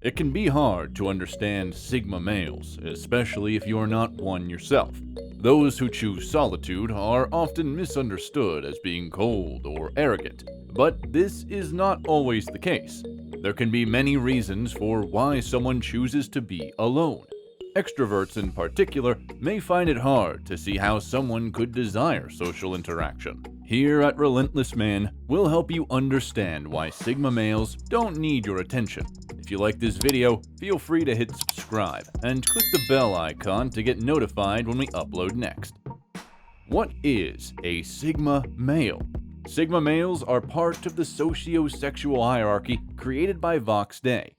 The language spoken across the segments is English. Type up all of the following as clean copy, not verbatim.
It can be hard to understand Sigma males, especially if you're not one yourself. Those who choose solitude are often misunderstood as being cold or arrogant, but this is not always the case. There can be many reasons for why someone chooses to be alone. Extroverts in particular may find it hard to see how someone could desire social interaction. Here at Relentless Man, we'll help you understand why Sigma males don't need your attention. If you like this video, feel free to hit subscribe and click the bell icon to get notified when we upload next. What is a Sigma male? Sigma males are part of the socio-sexual hierarchy created by Theyre.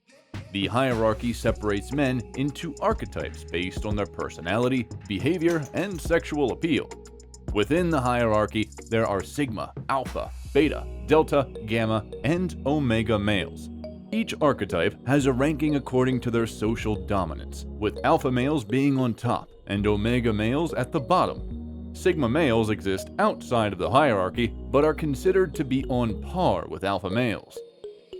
The hierarchy separates men into archetypes based on their personality, behavior, and sexual appeal. Within the hierarchy, there are Sigma, Alpha, Beta, Delta, Gamma, and Omega males. Each archetype has a ranking according to their social dominance, with Alpha males being on top and Omega males at the bottom. Sigma males exist outside of the hierarchy, but are considered to be on par with Alpha males.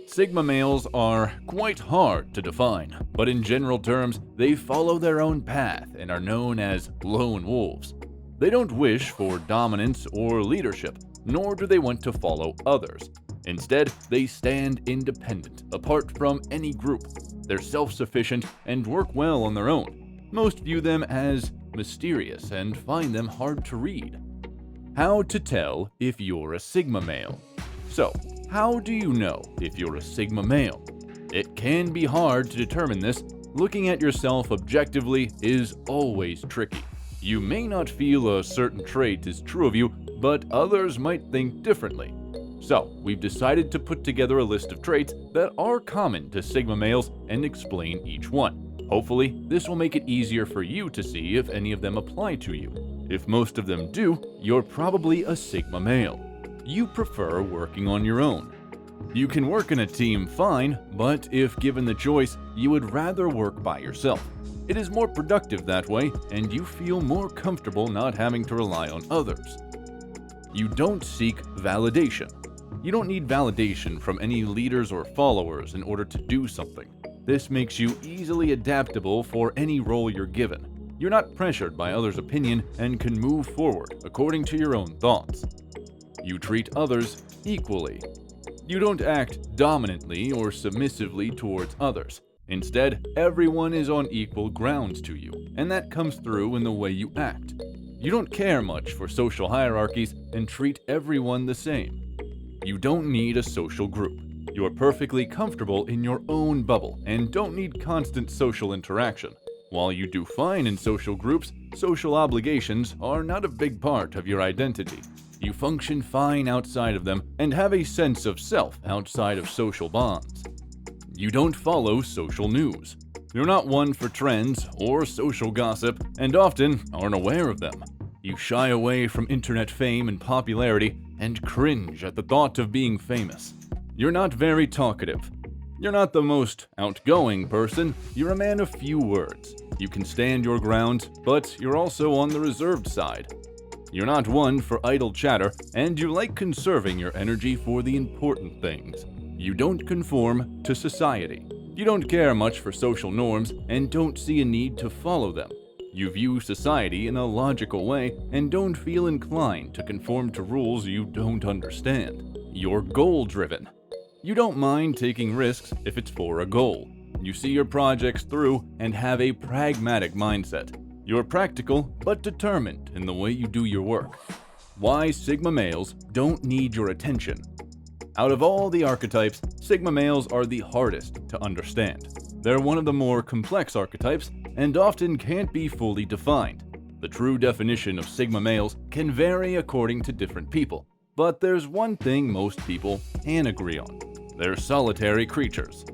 Sigma males are quite hard to define, but in general terms, they follow their own path and are known as lone wolves. They don't wish for dominance or leadership, nor do they want to follow others. Instead, they stand independent, apart from any group. They're self-sufficient and work well on their own. Most view them as mysterious and find them hard to read. How to tell if you're a Sigma male? So, how do you know if you're a Sigma male? It can be hard to determine this. Looking at yourself objectively is always tricky. You may not feel a certain trait is true of you, but others might think differently. So, we've decided to put together a list of traits that are common to Sigma males and explain each one. Hopefully, this will make it easier for you to see if any of them apply to you. If most of them do, you're probably a Sigma male. You prefer working on your own. You can work in a team fine, but if given the choice, you would rather work by yourself. It is more productive that way, and you feel more comfortable not having to rely on others. You don't seek validation. You don't need validation from any leaders or followers in order to do something. This makes you easily adaptable for any role you're given. You're not pressured by others' opinion and can move forward according to your own thoughts. You treat others equally. You don't act dominantly or submissively towards others. Instead, everyone is on equal grounds to you, and that comes through in the way you act. You don't care much for social hierarchies and treat everyone the same. You don't need a social group. You are perfectly comfortable in your own bubble and don't need constant social interaction. While you do fine in social groups, social obligations are not a big part of your identity. You function fine outside of them and have a sense of self outside of social bonds. You don't follow social news. You're not one for trends or social gossip and often aren't aware of them. You shy away from internet fame and popularity and cringe at the thought of being famous. You're not very talkative. You're not the most outgoing person. You're a man of few words. You can stand your ground, but you're also on the reserved side. You're not one for idle chatter, and you like conserving your energy for the important things. You don't conform to society. You don't care much for social norms and don't see a need to follow them. You view society in a logical way and don't feel inclined to conform to rules you don't understand. You're goal-driven. You don't mind taking risks if it's for a goal. You see your projects through and have a pragmatic mindset. You're practical but determined in the way you do your work. Why Sigma males don't need your attention. Out of all the archetypes, Sigma males are the hardest to understand. They're one of the more complex archetypes and often can't be fully defined. The true definition of Sigma males can vary according to different people, but there's one thing most people can agree on. They're solitary creatures.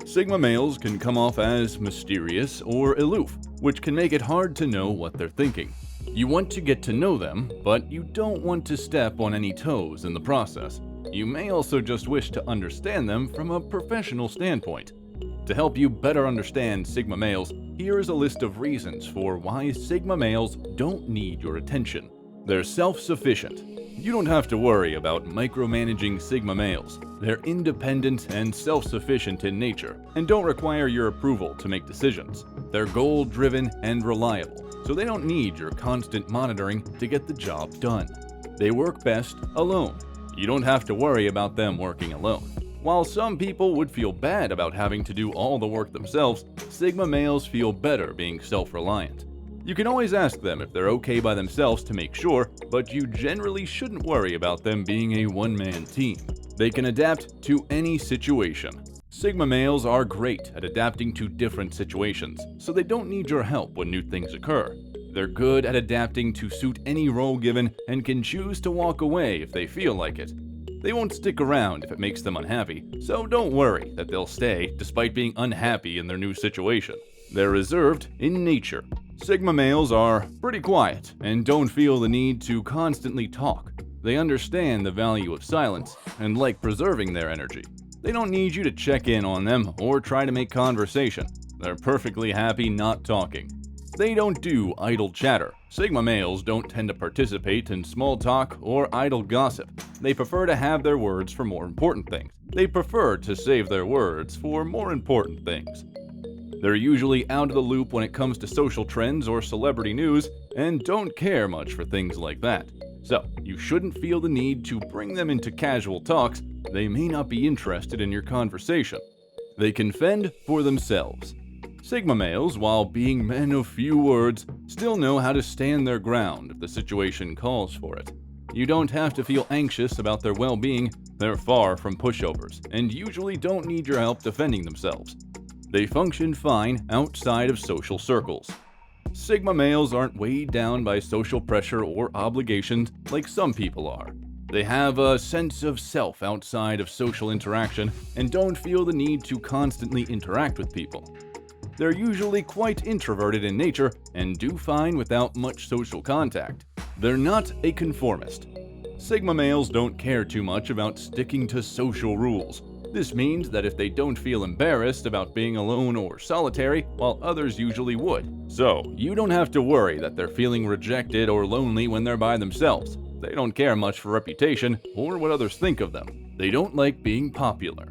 Sigma males can come off as mysterious or aloof, which can make it hard to know what they're thinking. You want to get to know them, but you don't want to step on any toes in the process. You may also just wish to understand them from a professional standpoint. To help you better understand Sigma males, here is a list of reasons for why Sigma males don't need your attention. They're self-sufficient. You don't have to worry about micromanaging Sigma males. They're independent and self-sufficient in nature, and don't require your approval to make decisions. They're goal-driven and reliable, so they don't need your constant monitoring to get the job done. They work best alone. You don't have to worry about them working alone. While some people would feel bad about having to do all the work themselves, Sigma males feel better being self-reliant. You can always ask them if they're okay by themselves to make sure, but you generally shouldn't worry about them being a one-man team. They can adapt to any situation. Sigma males are great at adapting to different situations, so they don't need your help when new things occur. They're good at adapting to suit any role given and can choose to walk away if they feel like it. They won't stick around if it makes them unhappy, so don't worry that they'll stay despite being unhappy in their new situation. They're reserved in nature. Sigma males are pretty quiet and don't feel the need to constantly talk. They understand the value of silence and like preserving their energy. They don't need you to check in on them or try to make conversation. They're perfectly happy not talking. They don't do idle chatter. Sigma males don't tend to participate in small talk or idle gossip. They prefer to have their words for more important things. They prefer to save their words for more important things. They're usually out of the loop when it comes to social trends or celebrity news and don't care much for things like that. So, you shouldn't feel the need to bring them into casual talks. They may not be interested in your conversation. They can fend for themselves. Sigma males, while being men of few words, still know how to stand their ground if the situation calls for it. You don't have to feel anxious about their well-being. They're far from pushovers and usually don't need your help defending themselves. They function fine outside of social circles. Sigma males aren't weighed down by social pressure or obligations like some people are. They have a sense of self outside of social interaction and don't feel the need to constantly interact with people. They're usually quite introverted in nature and do fine without much social contact. They're not a conformist. Sigma males don't care too much about sticking to social rules. This means that if they don't feel embarrassed about being alone or solitary, while others usually would. So, you don't have to worry that they're feeling rejected or lonely when they're by themselves. They don't care much for reputation or what others think of them. They don't like being popular.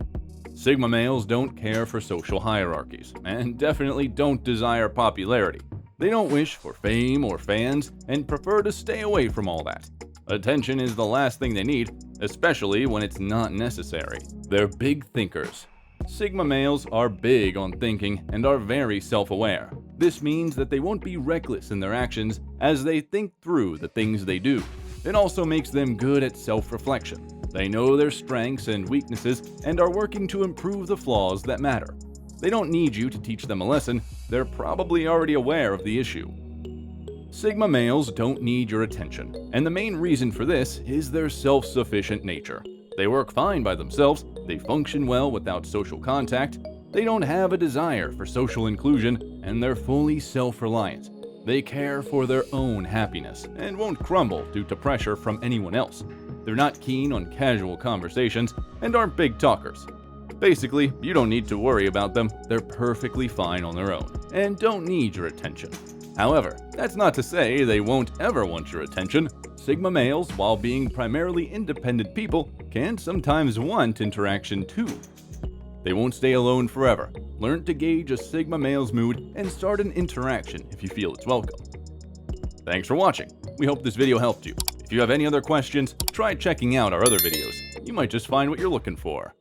Sigma males don't care for social hierarchies, and definitely don't desire popularity. They don't wish for fame or fans, and prefer to stay away from all that. Attention is the last thing they need, especially when it's not necessary. They're big thinkers. Sigma males are big on thinking and are very self-aware. This means that they won't be reckless in their actions as they think through the things they do. It also makes them good at self-reflection. They know their strengths and weaknesses and are working to improve the flaws that matter. They don't need you to teach them a lesson. They're probably already aware of the issue. Sigma males don't need your attention, and the main reason for this is their self-sufficient nature. They work fine by themselves, they function well without social contact, they don't have a desire for social inclusion, and they're fully self-reliant. They care for their own happiness and won't crumble due to pressure from anyone else. They're not keen on casual conversations and aren't big talkers. Basically, you don't need to worry about them. They're perfectly fine on their own and don't need your attention. However, that's not to say they won't ever want your attention. Sigma males, while being primarily independent people, can sometimes want interaction too. They won't stay alone forever. Learn to gauge a Sigma male's mood and start an interaction if you feel it's welcome. Thanks for watching. We hope this video helped you. If you have any other questions, try checking out our other videos. You might just find what you're looking for.